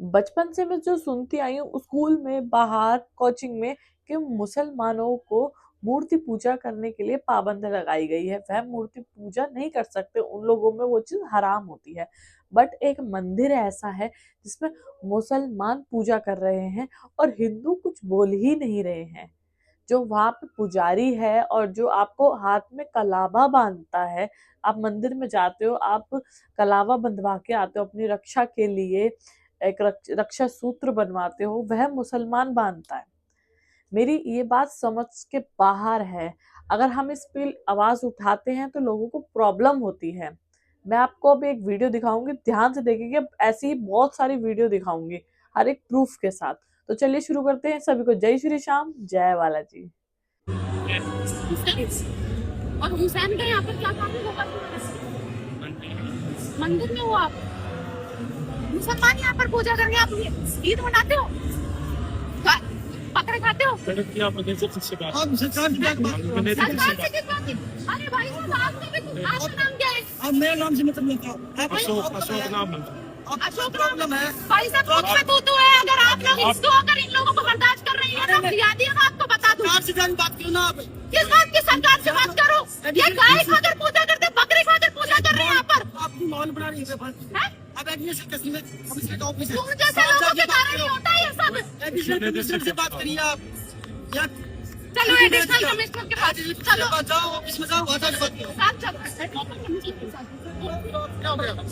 बचपन से मैं जो सुनती आई हूँ स्कूल में, बाहर, कोचिंग में, कि मुसलमानों को मूर्ति पूजा करने के लिए पाबंदी लगाई गई है। वह मूर्ति पूजा नहीं कर सकते, उन लोगों में वो चीज़ हराम होती है। बट एक मंदिर ऐसा है जिसमें मुसलमान पूजा कर रहे हैं और हिंदू कुछ बोल ही नहीं रहे हैं। जो वहाँ पे पुजारी है और जो आपको हाथ में कलावा बांधता है, आप मंदिर में जाते हो, आप कलावा बंधवा के आते हो अपनी रक्षा के लिए, एक रक्षा सूत्र बनवाते हो, वह मुसलमान बांधता है। मेरी ये बात समझ के बाहर है। अगर हम इस पे आवाज उठाते हैं तो लोगों को प्रॉब्लम होती है। मैं आपको अभी एक वीडियो दिखाऊंगी, ध्यान से देखिए। ऐसी ही बहुत सारी वीडियो दिखाऊंगी हर एक प्रूफ के साथ। तो चलिए शुरू करते हैं। सभी को जय श्री श्याम, जय बालाजी। और हुसैन का यहाँ पर क्या काम है? मंदिर में हो आप? मुसलमान यहाँ पर पूजा करके आप ईद मनाते हो, बकरे खाते हो? सरकार से किस बात की? अरे भाई आपका नाम क्या है? अब मेरा नाम से मतलब नहीं था। अशोक नाम अशोक प्रॉब्लम है भाई साहब, खुद में तू है। अगर आप लोग इसको अगर इन लोगों को बर्दाश्त कर रही है तो बुनियादी है, मैं आपको बता दूं। सरकार से बात करो ना आप। किस बात की सरकार से बात करो? ये गाय खाकर पूजा करते, बकरे खाकर पूजा कर रहे हैं यहाँ पर। आपकी माहौल बना रही है। अब एडमिनिस्ट्रेशन में ऑफिस में ऑफिस तुम जैसे लोगों के कारण ही होता है ये सब। एडमिनिस्ट्रेशन से बात करिए आप। या चलो एडिशनल कमिश्नर के पास चलो, जाओ ऑफिस में जाओ, वहाँ जाके बात करो। साथ चलो।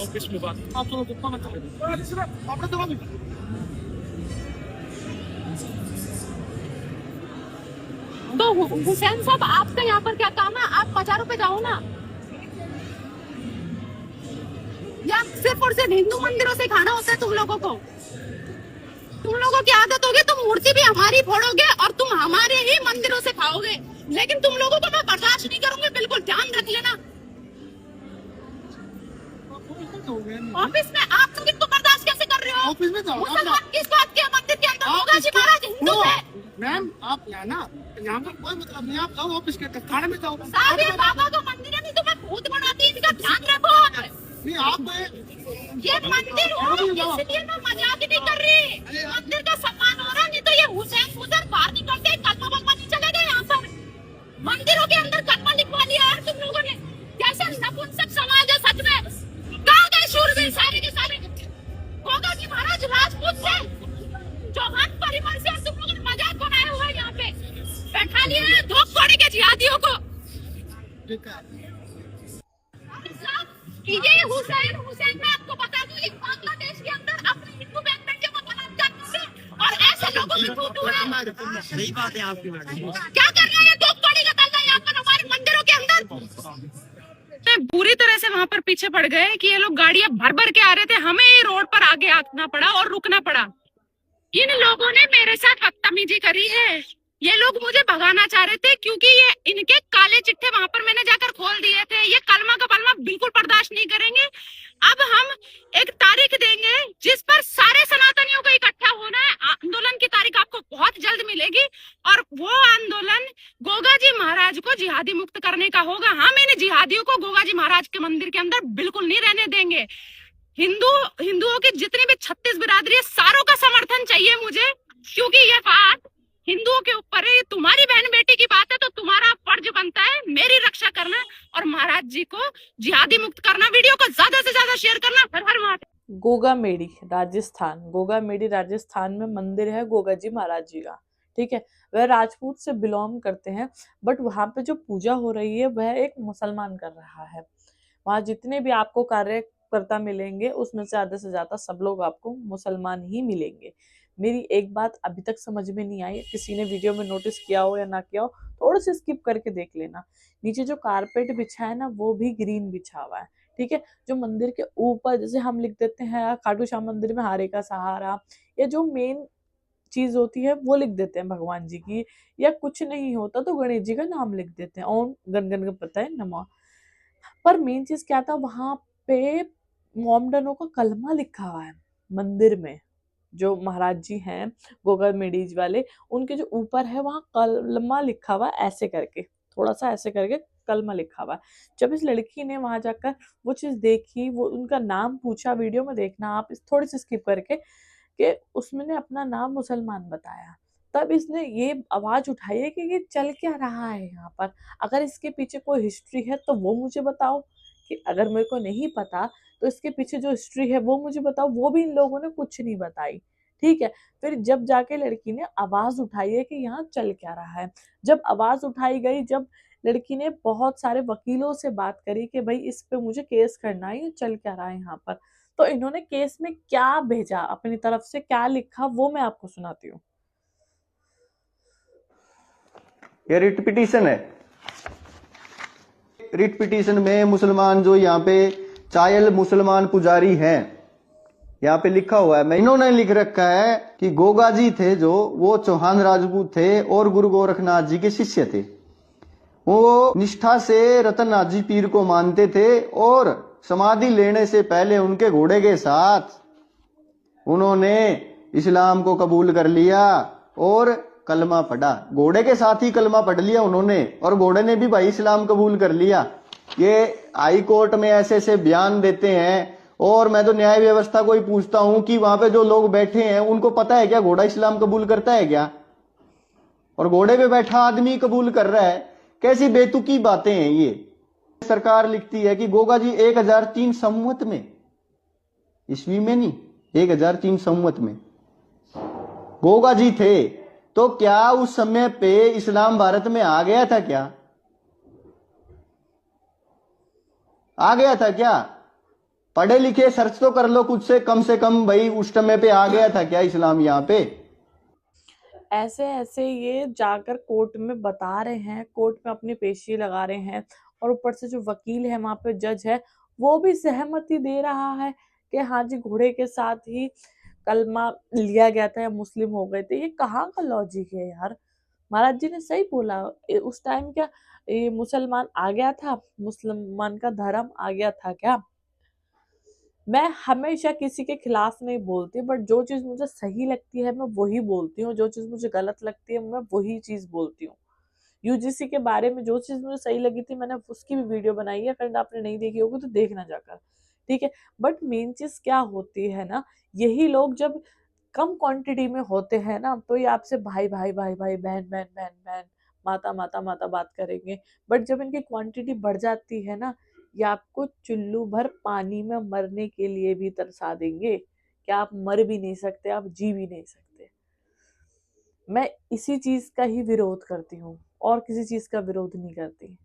ऑफिस में बात आप दोनों को कम करो। आपने तो हम तो हुसैन साहब, आपका यहाँ पर क्या काम है? आप बाजारों पे जाओ ना, या सिर्फ और सिर्फ हिंदू मंदिरों से खाना होता है तुम लोगों को? तुम लोगों की आदत होगी, तुम मूर्ति भी हमारी फोड़ोगे और तुम हमारे ही मंदिरों से खाओगे। लेकिन तुम लोगों को मैं बर्दाश्त नहीं करूंगी, बिल्कुल ध्यान रख लेना। ऑफिस में आप लोग इनको बर्दाश्त कैसे कर रहे हो? ऑफिस में जाओ। मुसलमान किस बात के? मंदिर के अंदर होगा जी महाराज हिंदू है। मैम आप यहाँ पर कोई मतलब नहीं। आप जाओ ऑफिस के थाने में जाओ। साहब ये बाबा का मंदिर है, नहीं तो मैं भूत बनाती, इनका ध्यान रखो। नहीं आप ये मंदिर हो, इसलिए मैं मजाक नहीं कर रही। मंदिर का सम्मान हो रहा, नहीं तो ये हुसैन उधर बाहर निकलते कलमा बलमा नहीं चलेगा यहाँ पर। मंदिरों के अंदर कलमा लिखवा लिया यार तुम लोगों ने। कैसे नपुंसक समाज है सच में। कहाँ गए शूरवीर सारे के सारे? गोगा जी महाराज राजपूत थे, चौहान परिवार से, और तुम लोगों ने मजाक बनाया हुआ है यहाँ पे। बैठा लिया है धोख पड़े के जिहादियों को। ये हुसैन मैं आपको बता दूं, एक बांग्लादेश के अंदर अपने हिंदू बहन बेटियों को बलात्कार कर रहे हैं और ऐसे लोगों की फोटो है। सही बात है आपकी मैडम। क्या कर रहे हैं? दो कड़ी का तल्ला यहाँ पर हमारे मंदिरों के अंदर। बुरी तरह से वहाँ पर पीछे पड़ गए कि ये लोग गाड़ियां भर भर के आ रहे थे, हमें रोड पर आगे आना पड़ा और रुकना पड़ा। इन लोगों ने मेरे साथ बदतमीजी करी है। ये लोग मुझे भगाना चाह रहे थे क्योंकि ये इनके काले चिट्ठे वहां पर मैंने जाकर खोल दिए थे। ये कलमा का बलमा बिल्कुल बर्दाश्त नहीं करेंगे। अब हम एक तारीख देंगे जिस पर सारे सनातनियों को इकट्ठा होना है। आंदोलन की तारीख आपको बहुत जल्द मिलेगी और वो आंदोलन गोगा जी महाराज को जिहादी मुक्त करने का होगा। हम इन जिहादियों को गोगा जी महाराज के मंदिर के अंदर बिल्कुल नहीं रहने देंगे। हिंदुओं की जितनी भी 36 बिरादरी है, सारों का समर्थन चाहिए मुझे, क्योंकि ये बात हिंदुओं के ऊपर है। तुम्हारी बहन बेटी की बात है तो तुम्हारा फर्ज बनता है मेरी रक्षा करना और महाराज जी को जिहादी मुक्त करना। वीडियो को ज्यादा से ज्यादा शेयर करना। हर हर महादेव। गोगामेडी राजस्थान, गोगामेडी राजस्थान में मंदिर है गोगा जी महाराज जी का। ठीक है, वह राजपूत से बिलोंग करते हैं, बट वहां पे जो पूजा हो रही है वह एक मुसलमान कर रहा है। वहां जितने भी आपको कार्यकर्ता मिलेंगे उसमें से ज्यादा सब लोग आपको मुसलमान ही मिलेंगे। मेरी एक बात अभी तक समझ में नहीं आई, किसी ने वीडियो में नोटिस किया हो या ना किया हो, थोड़ा सा स्किप करके देख लेना। नीचे जो कारपेट बिछा है ना वो भी ग्रीन बिछा हुआ है। ठीक है, जो मंदिर के ऊपर जैसे हम लिख देते हैं खाटू श्याम मंदिर में हारे का सहारा, या जो मेन चीज होती है वो लिख देते हैं भगवान जी की, या कुछ नहीं होता तो गणेश जी का नाम लिख देते हैं, ओम गण गण पता है नमः। पर मेन चीज क्या था, वहां पे मोमडनों का कलमा लिखा हुआ है मंदिर में। जो महाराज जी हैं गोगा मेडीज वाले, उनके जो ऊपर है वहां कलमा लिखा हुआ ऐसे करके, थोड़ा सा ऐसे करके कलमा लिखा हुआ है। जब इस लड़की ने वहां जाकर वो चीज देखी, वो उनका नाम पूछा, वीडियो में देखना आप, इस थोड़ी सी स्किप करके, कि उसने अपना नाम मुसलमान बताया। तब इसने ये आवाज उठाई है कि ये चल क्या रहा है यहाँ पर, अगर इसके पीछे कोई हिस्ट्री है तो वो मुझे बताओ, कि अगर मेरे को नहीं पता तो इसके पीछे जो हिस्ट्री है वो मुझे बताओ। वो भी इन लोगों ने कुछ नहीं बताई, ठीक है। फिर जब जाके लड़की ने आवाज उठाई है कि यहाँ चल क्या रहा है, जब आवाज उठाई गई, जब लड़की ने बहुत सारे वकीलों से बात करी कि भाई इस पे मुझे केस करना है, ये चल क्या रहा है यहाँ पर, तो इन्होंने केस में क्या भेजा, अपनी तरफ से क्या लिखा, वो मैं आपको सुनाती हूँ। ये रिट पिटीशन है। रिट पिटीशन में मुसलमान जो यहाँ पे चायल मुसलमान पुजारी हैं, यहाँ पे लिखा हुआ है, मैं इन्होंने लिख रखा है कि गोगा जी थे जो, वो चौहान राजपूत थे और गुरु गोरखनाथ जी के शिष्य थे। वो निष्ठा से रतननाथ जी पीर को मानते थे और समाधि लेने से पहले उनके घोड़े के साथ उन्होंने इस्लाम को कबूल कर लिया और कलमा पढ़ा। घोड़े के साथ ही कलमा पढ़ लिया उन्होंने, और घोड़े ने भी भाई इस्लाम कबूल कर लिया। ये हाई कोर्ट में ऐसे ऐसे बयान देते हैं, और मैं तो न्याय व्यवस्था को ही पूछता हूं कि वहां पे जो लोग बैठे हैं उनको पता है क्या घोड़ा इस्लाम कबूल करता है क्या? और घोड़े पे बैठा आदमी कबूल कर रहा है, कैसी बेतुकी बातें हैं ये। सरकार लिखती है कि गोगा जी 1003 संवत में, ईस्वी में नहीं, 1003 संवत में गोगा जी थे। तो क्या उस समय पे इस्लाम भारत में आ गया था क्या? आ गया था क्या? पढ़े लिखे सर्च तो कर लो कुछ से कम भाई, उस समय पे आ गया था क्या इस्लाम यहाँ पे? ऐसे ऐसे ये जाकर कोर्ट में बता रहे हैं, कोर्ट में अपनी पेशी लगा रहे हैं, और ऊपर से जो वकील है वहां पे जज है वो भी सहमति दे रहा है कि हाँ जी घोड़े के साथ ही कलमा लिया गया था या मुस्लिम हो गए थे। ये कहाँ का लॉजिक है यार? महाराज जी ने सही बोला, उस टाइम क्या ये मुसलमान आ गया था, मुसलमान का धर्म आ गया था क्या? मैं हमेशा किसी के खिलाफ नहीं बोलती, बट जो चीज मुझे सही लगती है मैं वही बोलती हूँ, जो चीज मुझे गलत लगती है मैं वही चीज बोलती हूँ। यूजीसी के बारे में जो चीज मुझे सही लगी थी मैंने उसकी भी वीडियो बनाई है, फ्रेंड आपने नहीं देखी होगी तो देखना जाकर, ठीक है। बट मेन चीज क्या होती है ना, यही लोग जब कम क्वांटिटी में होते हैं ना तो ये आपसे भाई भाई भाई भाई, बहन बहन बहन बहन, माता माता माता बात करेंगे। बट जब इनकी क्वांटिटी बढ़ जाती है ना, ये आपको चुल्लू भर पानी में मरने के लिए भी तरसा देंगे कि आप मर भी नहीं सकते, आप जी भी नहीं सकते। मैं इसी चीज का ही विरोध करती हूँ और किसी चीज का विरोध नहीं करती।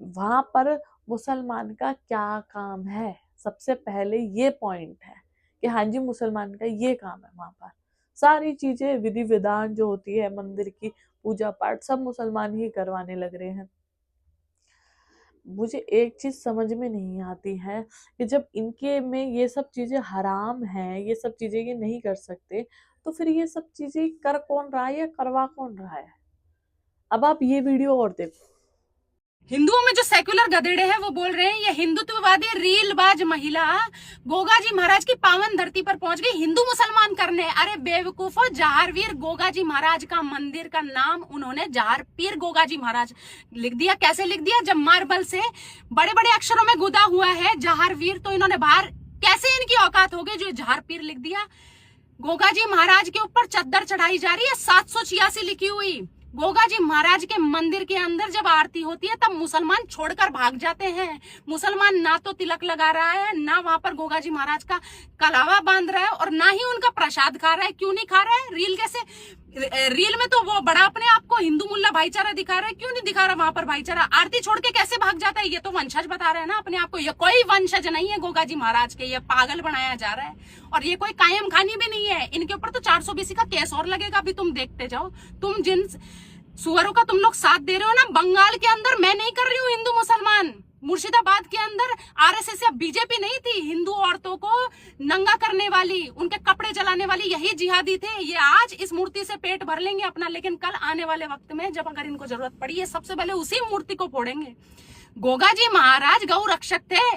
वहां पर मुसलमान का क्या काम है, सबसे पहले ये पॉइंट है कि हाँ जी मुसलमान का ये काम है। वहां पर सारी चीजें विधि विधान जो होती है, मंदिर की पूजा पाठ, सब मुसलमान ही करवाने लग रहे हैं। मुझे एक चीज समझ में नहीं आती है कि जब इनके में ये सब चीजें हराम हैं, ये सब चीजें ये नहीं कर सकते, तो फिर ये सब चीजें कर कौन रहा है या करवा कौन रहा है? अब आप ये वीडियो और देखो। हिंदुओं में जो सेक्युलर गधेड़े हैं वो बोल रहे हैं ये हिंदुत्ववादी रीलबाज महिला गोगा जी महाराज की पावन धरती पर पहुंच गई हिंदू मुसलमान करने। अरे बेवकूफो, जहारवीर गोगा जी महाराज का मंदिर का नाम उन्होंने जहारपीर गोगा जी महाराज लिख दिया। कैसे लिख दिया? जब मार्बल से बड़े बड़े अक्षरों में गुदा हुआ है जहारवीर, तो इन्होंने बाहर कैसे इनकी औकात हो गई जो जहारपीर लिख दिया। गोगा जी महाराज के ऊपर चद्दर चढ़ाई जा रही है 786 लिखी हुई। गोगा जी महाराज के मंदिर के अंदर जब आरती होती है तब मुसलमान छोड़कर भाग जाते हैं। मुसलमान ना तो तिलक लगा रहा है, ना वहां पर गोगा जी महाराज का कलावा बांध रहा है, और ना ही उनका प्रसाद खा रहा है। क्यों नहीं खा रहा है? रील कैसे? रील में तो वो बड़ा अपने आप को हिंदू मुल्ला भाईचारा दिखा रहा है, क्यों नहीं दिखा रहा वहां पर भाईचारा? आरती छोड़ के कैसे भाग जाता है? ये तो वंशज बता रहे हैं ना अपने आप को। ये कोई वंशज नहीं है गोगा जी महाराज के, ये पागल बनाया जा रहा है। और ये कोई कायम खानी भी नहीं है। इनके ऊपर तो 420 का केस और लगेगा, अभी तुम देखते जाओ। तुम जिन सुअरों का तुम लोग साथ दे रहे हो ना, बंगाल के अंदर मैं नहीं कर रही हूँ हिंदू मुसलमान, मुर्शिदाबाद के अंदर आरएसएस या बीजेपी नहीं थी हिंदू औरतों को नंगा करने वाली, उनके कपड़े जलाने वाली, यही जिहादी थे। ये आज इस मूर्ति से पेट भर लेंगे अपना, लेकिन कल आने वाले वक्त में जब अगर इनको जरूरत पड़ी, ये सबसे पहले उसी मूर्ति को फोड़ेंगे। गोगा जी महाराज गौ रक्षक थे,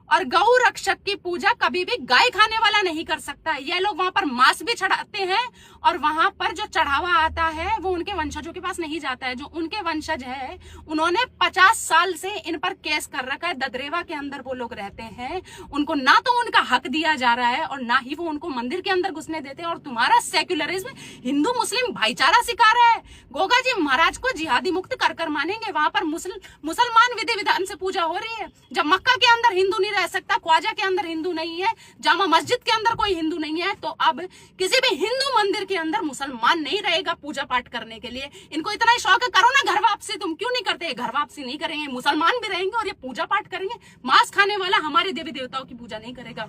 और गौ रक्षक की पूजा कभी भी गाय खाने वाला नहीं कर सकता। ये लोग वहां पर मांस भी चढ़ाते हैं और वहां पर जो चढ़ावा आता है वो उनके वंशजों के पास नहीं जाता है। जो उनके वंशज है उन्होंने 50 साल से इन पर केस कर रखा है। ददरेवा के अंदर वो लोग रहते हैं, उनको ना तो उनका हक दिया जा रहा है और ना ही वो उनको मंदिर के अंदर घुसने देते हैं। और तुम्हारा सेक्युलरिज्म हिंदू मुस्लिम भाईचारा सिखा रहा है। गोगा जी महाराज को जिहादी मुक्त कर मानेंगे। वहां पर मुसलमान विधि विधान से पूजा हो रही है। जब मक्का के अंदर हिंदू नहीं रह सकता, ख्वाजा के अंदर हिंदू नहीं है, जामा मस्जिद के अंदर कोई हिंदू नहीं है, तो अब किसी भी हिंदू मंदिर के अंदर मुसलमान नहीं रहेगा पूजा पाठ करने के लिए। इनको इतना ही शौक है, करो ना घर वापसी। तुम क्यों नहीं करते? घर वापसी नहीं करेंगे, मुसलमान भी रहेंगे और ये पूजा पाठ करेंगे। मांस खाने वाला हमारे देवी देवताओं की पूजा नहीं करेगा।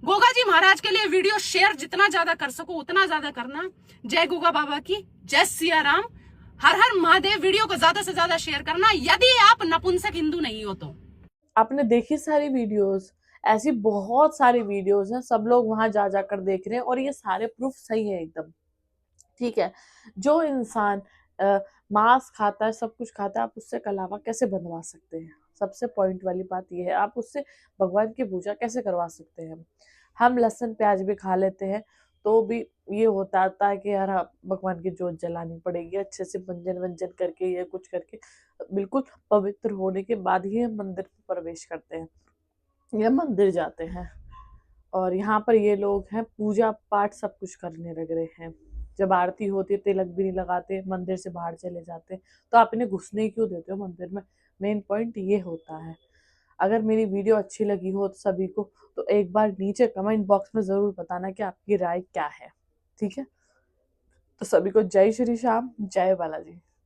गोगा जी महाराज के लिए वीडियो शेयर जितना ज्यादा कर सको उतना ज्यादा करना। जय गोगा बाबा की, जय सिया राम, हर हर महादेव। वीडियो को ज्यादा से ज्यादा शेयर करना यदि आप नपुंसक हिंदू नहीं हो तो। आपने देखी सारी वीडियोस, ऐसी बहुत सारी वीडियोस हैं, सब लोग वहां जा जाकर देख रहे हैं और ये सारे प्रूफ सही है एकदम, ठीक है। जो इंसान मांस खाता है, सब कुछ खाता है, आप उससे कलावा कैसे बनवा सकते हैं? सबसे पॉइंट वाली बात ये है, आप उससे भगवान की पूजा कैसे करवा सकते हैं? हम लहसुन प्याज भी खा लेते हैं तो भी ये होता है कि यार भगवान की जोत जलानी पड़ेगी, अच्छे से मंजन वंजन करके या कुछ करके बिल्कुल पवित्र होने के बाद ही हम मंदिर में प्रवेश करते हैं या मंदिर जाते हैं। और यहाँ पर ये लोग हैं पूजा पाठ सब कुछ करने लग रहे हैं। जब आरती होती है तिलक भी नहीं लगाते, मंदिर से बाहर चले जाते हैं। तो आप इन्हें घुसने क्यों देते हो मंदिर में? मेन पॉइंट ये होता है। अगर मेरी वीडियो अच्छी लगी हो तो सभी को, तो एक बार नीचे कमेंट बॉक्स में जरूर बताना कि आपकी राय क्या है, ठीक है। तो सभी को जय श्री श्याम, जय बालाजी।